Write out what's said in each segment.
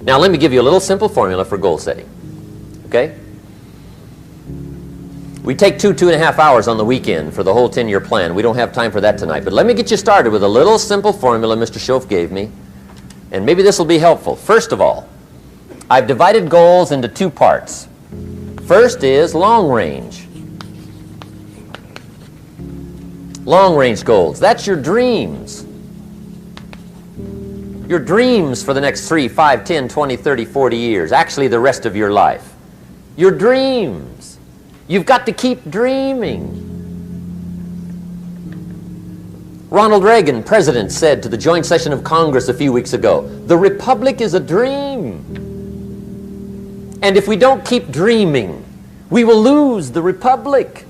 Now let me give you a little simple formula for goal setting. Okay? We take 2.5 hours on the weekend for the whole 10-year plan. We don't have time for that tonight. But let me get you started with a little simple formula Mr. Shoaff gave me. And maybe this will be helpful. First of all, I've divided goals into two parts. First is long range. Long range goals. That's your dreams. Your dreams for the next 3, 5, 10, 20, 30, 40 years. Actually, the rest of your life. Your dreams. You've got to keep dreaming. Ronald Reagan, president, said to the joint session of Congress a few weeks ago, "The Republic is a dream." And if we don't keep dreaming, we will lose the Republic.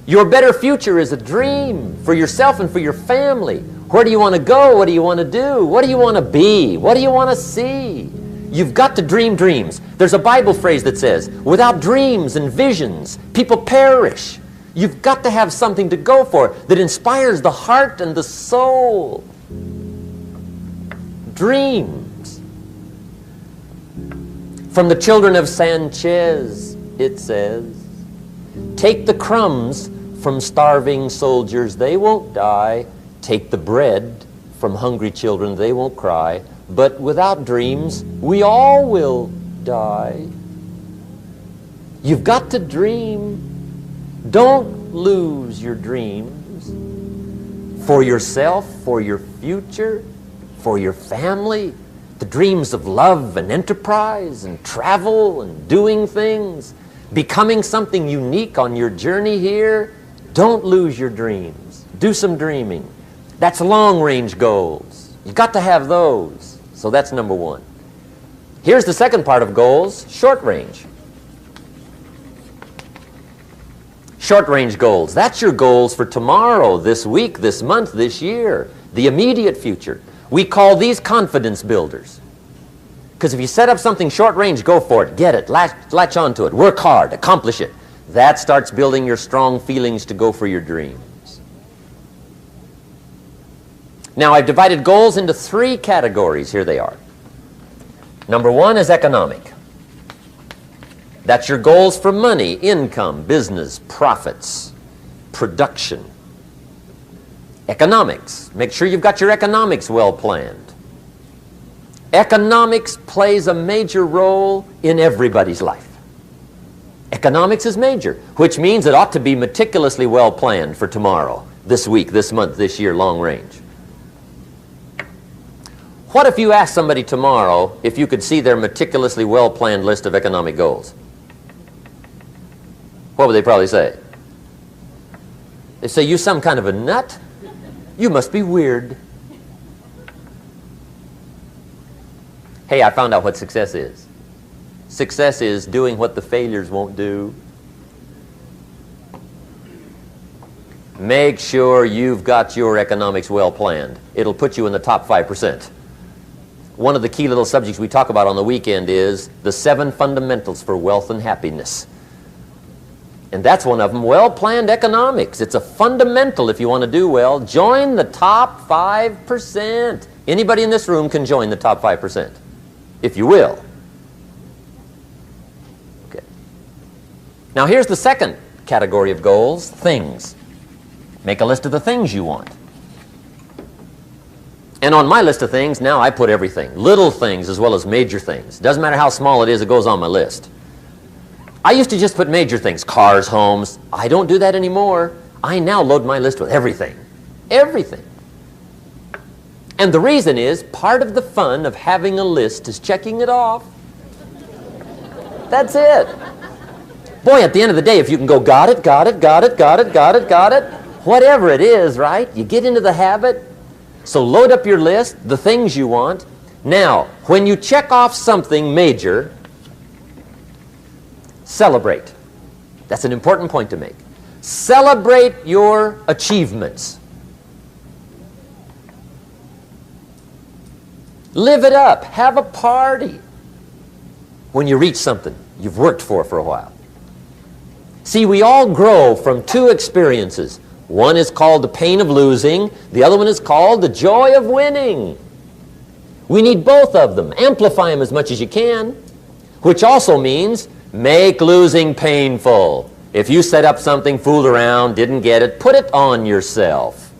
Your better future is a dream for yourself and for your family. Where do you want to go? What do you want to do? What do you want to be? What do you want to see? You've got to dream dreams. There's a Bible phrase that says, without dreams and visions, people perish. You've got to have something to go for that inspires the heart and the soul. Dreams. From the children of Sanchez, it says, take the crumbs from starving soldiers, they won't die. Take the bread from hungry children, they won't cry. But without dreams, we all will die. You've got to dream. Don't lose your dreams for yourself, for your future, for your family. The dreams of love and enterprise and travel and doing things, becoming something unique on your journey here. Don't lose your dreams. Do some dreaming. That's long-range goals. You've got to have those. So that's number one. Here's the second part of goals, short-range. Short-range goals. That's your goals for tomorrow, this week, this month, this year, the immediate future. We call these confidence builders. Because if you set up something short-range, go for it, get it, latch onto it, work hard, accomplish it. That starts building your strong feelings to go for your dreams. Now, I've divided goals into three categories. Here they are. Number one is economic. That's your goals for money, income, business, profits, production. Economics. Make sure you've got your economics well planned. Economics plays a major role in everybody's life. Economics is major, which means it ought to be meticulously well planned for tomorrow, this week, this month, this year, long range. What if you asked somebody tomorrow if you could see their meticulously well planned list of economic goals? What would they probably say? They'd say, you some kind of a nut? You must be weird. Hey, I found out what success is. Success is doing what the failures won't do. Make sure you've got your economics well planned. It'll put you in the top 5%. One of the key little subjects we talk about on the weekend is the 7 fundamentals for wealth and happiness. And that's one of them, well-planned economics. It's a fundamental if you want to do well. Join the top 5%. Anybody in this room can join the top 5%, if you will. Okay. Now here's the second category of goals, things. Make a list of the things you want. And on my list of things, now I put everything. Little things as well as major things. Doesn't matter how small it is, it goes on my list. I used to just put major things, cars, homes. I don't do that anymore. I now load my list with everything. Everything. And the reason is, part of the fun of having a list is checking it off. That's it. Boy, at the end of the day, if you can go, got it, got it, got it, got it, got it, got it, whatever it is, right? You get into the habit. So load up your list, the things you want. Now, when you check off something major, celebrate. That's an important point to make. Celebrate your achievements. Live it up. Have a party when you reach something you've worked for a while. See, we all grow from two experiences. One is called the pain of losing. The other one is called the joy of winning. We need both of them. Amplify them as much as you can, which also means make losing painful. If you set up something, fooled around, didn't get it, put it on yourself.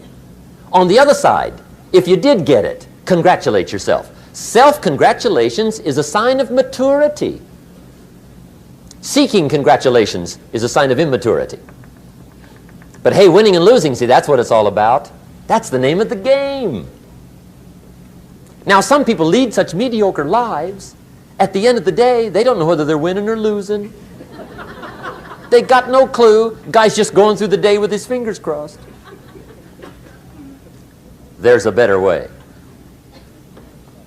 On the other side, if you did get it, congratulate yourself. Self-congratulations is a sign of maturity. Seeking congratulations is a sign of immaturity. But hey, winning and losing, see, that's what it's all about. That's the name of the game. Now, some people lead such mediocre lives, at the end of the day, they don't know whether they're winning or losing. They got no clue. Guy's just going through the day with his fingers crossed. There's a better way.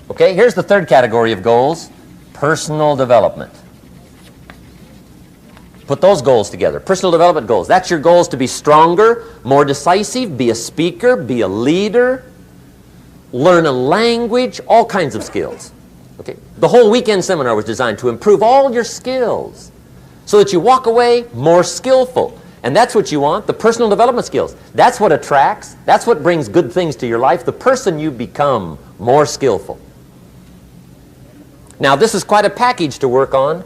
Okay, here's the third category of goals, personal development. Put those goals together. Personal development goals. That's your goals to be stronger, more decisive, be a speaker, be a leader, learn a language, all kinds of skills. Okay? The whole weekend seminar was designed to improve all your skills so that you walk away more skillful. And that's what you want, the personal development skills. That's what attracts, that's what brings good things to your life, the person you become more skillful. Now, this is quite a package to work on.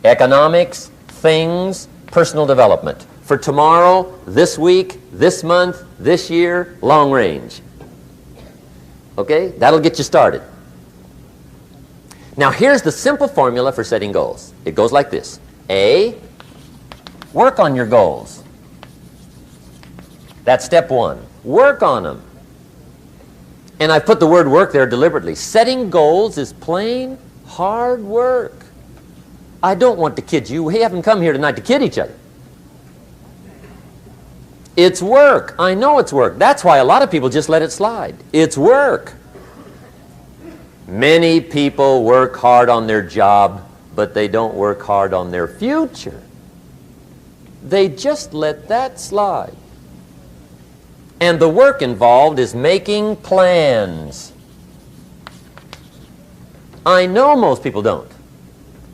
Economics, things, personal development. For tomorrow, this week, this month, this year, long range. Okay? That'll get you started. Now, here's the simple formula for setting goals. It goes like this. A, work on your goals. That's step one. Work on them. And I've put the word work there deliberately. Setting goals is plain hard work. I don't want to kid you. We haven't come here tonight to kid each other. It's work. I know it's work. That's why a lot of people just let it slide. It's work. Many people work hard on their job, but they don't work hard on their future. They just let that slide. And the work involved is making plans. I know most people don't.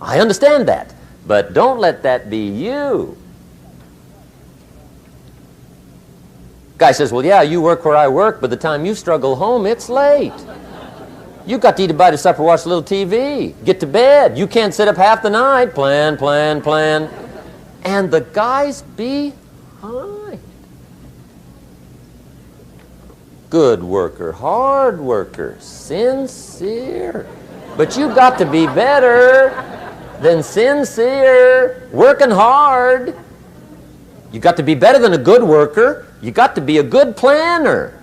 I understand that. But don't let that be you. Guy says, well, yeah, you work where I work, but the time you struggle home, it's late. You got to eat a bite of supper, watch a little TV, get to bed. You can't sit up half the night. Plan, plan, plan. And the guy's behind. Good worker, hard worker, sincere. But you got to be better than sincere, working hard. You got to be better than a good worker. You got to be a good planner.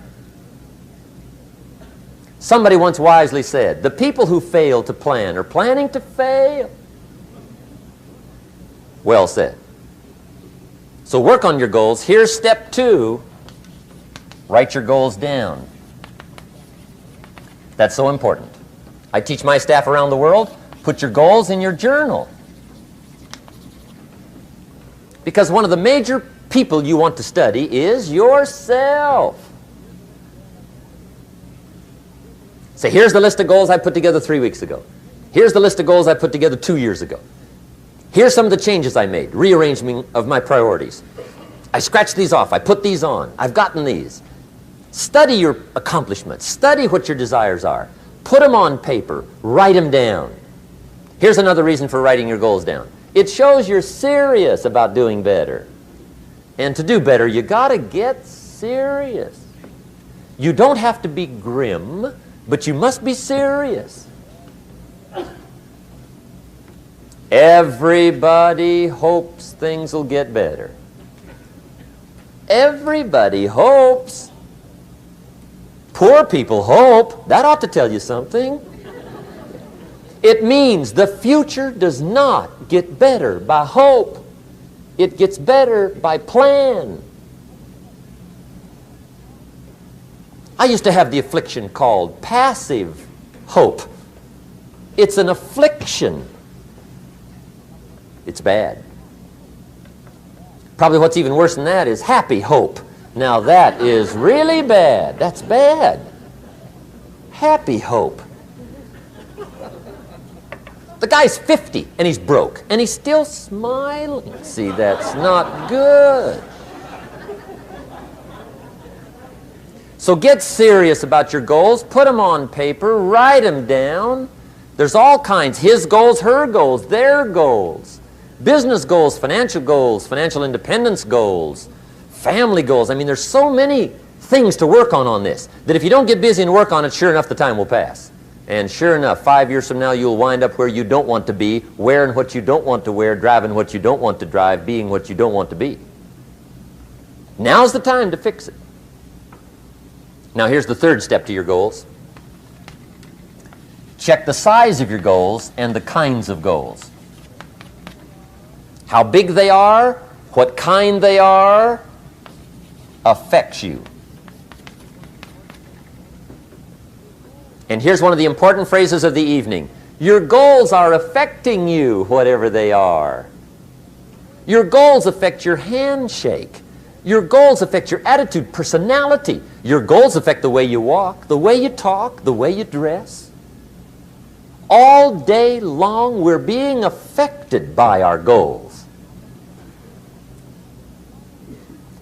Somebody once wisely said, the people who fail to plan are planning to fail. Well said. So work on your goals. Here's step 2. Write your goals down. That's so important. I teach my staff around the world, put your goals in your journal. Because one of the major people you want to study is yourself. So here's the list of goals I put together 3 weeks ago. Here's the list of goals I put together 2 years ago. Here's some of the changes I made, rearrangement of my priorities. I scratched these off, I put these on, I've gotten these. Study your accomplishments, study what your desires are. Put them on paper, write them down. Here's another reason for writing your goals down. It shows you're serious about doing better. And to do better, you gotta get serious. You don't have to be grim, but you must be serious. Everybody hopes things will get better. Everybody hopes. Poor people hope. That ought to tell you something. It means the future does not get better by hope. It gets better by plan. I used to have the affliction called passive hope. It's an affliction. It's bad. Probably what's even worse than that is happy hope. Now that is really bad. That's bad. Happy hope. The guy's 50 and he's broke and he's still smiling. See, that's not good. So get serious about your goals. Put them on paper. Write them down. There's all kinds. His goals, her goals, their goals. Business goals, financial independence goals, family goals. I mean, there's so many things to work on this that if you don't get busy and work on it, sure enough, the time will pass. And sure enough, 5 years from now, you'll wind up where you don't want to be, wearing what you don't want to wear, driving what you don't want to drive, being what you don't want to be. Now's the time to fix it. Now, here's the third step to your goals. Check the size of your goals and the kinds of goals. How big they are, what kind they are, affects you. And here's one of the important phrases of the evening. Your goals are affecting you, whatever they are. Your goals affect your handshake. Your goals affect your attitude, personality. Your goals affect the way you walk, the way you talk, the way you dress. All day long, we're being affected by our goals.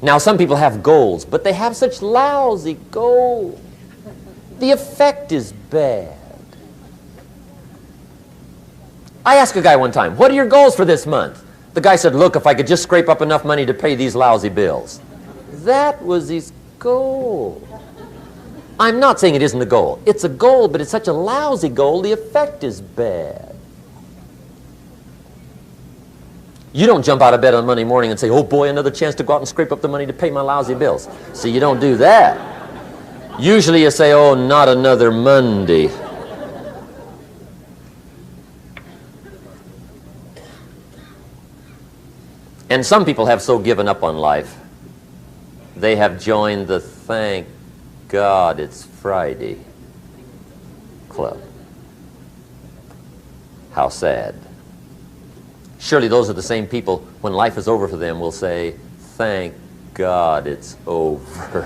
Now, some people have goals, but they have such lousy goals. The effect is bad. I asked a guy one time, what are your goals for this month? The guy said, look, if I could just scrape up enough money to pay these lousy bills. That was his goal. I'm not saying it isn't a goal. It's a goal, but it's such a lousy goal, the effect is bad. You don't jump out of bed on Monday morning and say, oh boy, another chance to go out and scrape up the money to pay my lousy bills. See, you don't do that. Usually you say, oh, not another Monday. And some people have so given up on life, they have joined the thank God it's Friday club. How sad. Surely those are the same people, when life is over for them, will say, thank God it's over.